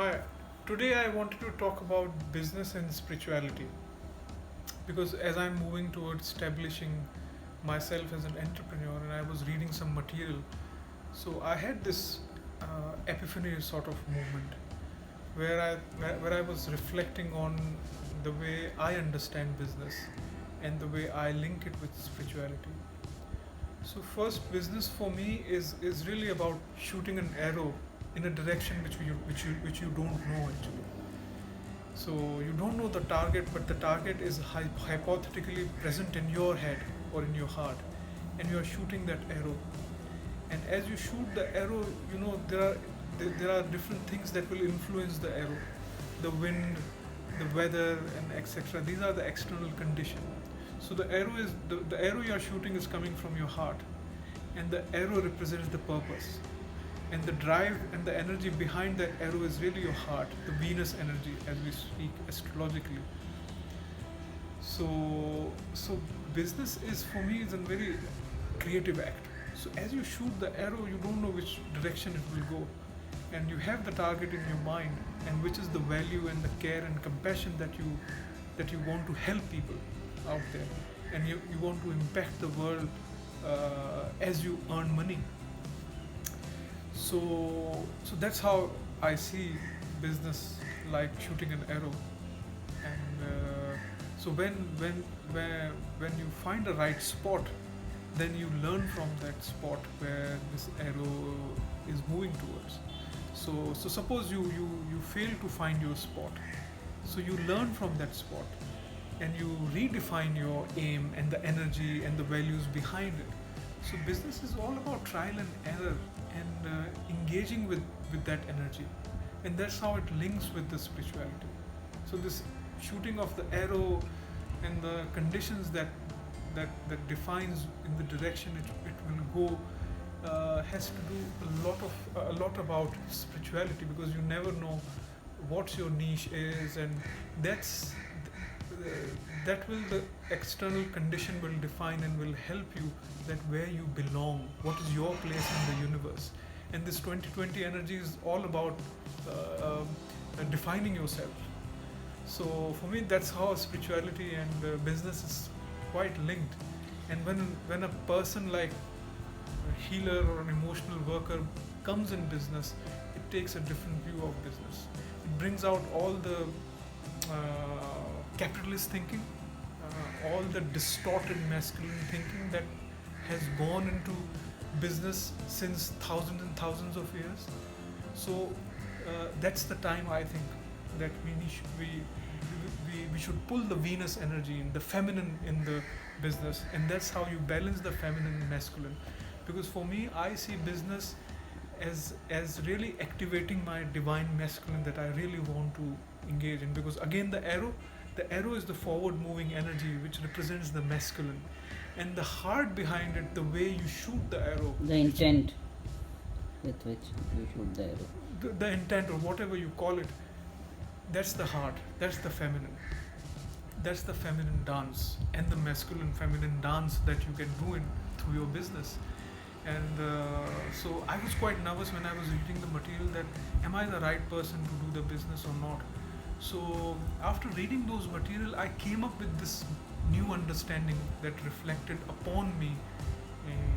Hi, today I wanted to talk about business and spirituality because as I'm moving towards establishing myself as an entrepreneur and I was reading some material, so I had this epiphany sort of moment where I was reflecting on the way I understand business and the way I link it with spirituality. So first, business for me is really about shooting an arrow in a direction which you don't know actually. So you don't know the target, but the target is hypothetically present in your head or in your heart, and you are shooting that arrow. And as you shoot the arrow, there are different things that will influence the arrow, the wind, the weather, and etc. These are the external conditions. So the arrow you are shooting is coming from your heart, and the arrow represents the purpose, and the drive and the energy behind that arrow is really your heart, the Venus energy as we speak astrologically. So business is for me is a very creative act. So as you shoot the arrow, you don't know which direction it will go, and you have the target in your mind, and which is the value and the care and compassion that you want to help people out there, and you want to impact the world as you earn money. So that's how I see business, like shooting an arrow. And so when you find the right spot, then you learn from that spot where this arrow is moving towards. So suppose you fail to find your spot, so you learn from that spot, and you redefine your aim and the energy and the values behind it. So business is all about trial and error, and engaging with that energy, and that's how it links with the spirituality. So this shooting of the arrow and the conditions that defines in the direction it will go has to do a lot about spirituality, because you never know what your niche is, and that's that will the external condition will define and will help you that where you belong, what is your place in the universe. And this 2020 energy is all about defining yourself. So for me, that's how spirituality and business is quite linked. And when a person like a healer or an emotional worker comes in business, it takes a different view of business. It brings out all the capitalist thinking, all the distorted masculine thinking that has gone into business since thousands and thousands of years. So that's the time I think that we should pull the Venus energy in the feminine in the business, and that's how you balance the feminine and masculine. Because for me, I see business as really activating my divine masculine that I really want to engage in. Because again, the arrow is the forward moving energy which represents the masculine, and the heart behind it, the way you shoot the arrow, The intent with which you shoot the arrow. the intent or whatever you call it, that's the heart, that's the feminine, that's the feminine dance, and the masculine feminine dance that you can do in through your business. And so I was quite nervous when I was reading the material that am I the right person to do the business or not. So after reading those material, I came up with this new understanding that reflected upon me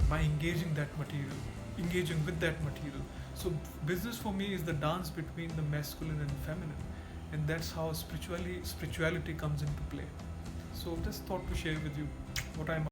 by engaging with that material. So business for me is the dance between the masculine and feminine, and that's how spirituality comes into play. So just thought to share with you what I'm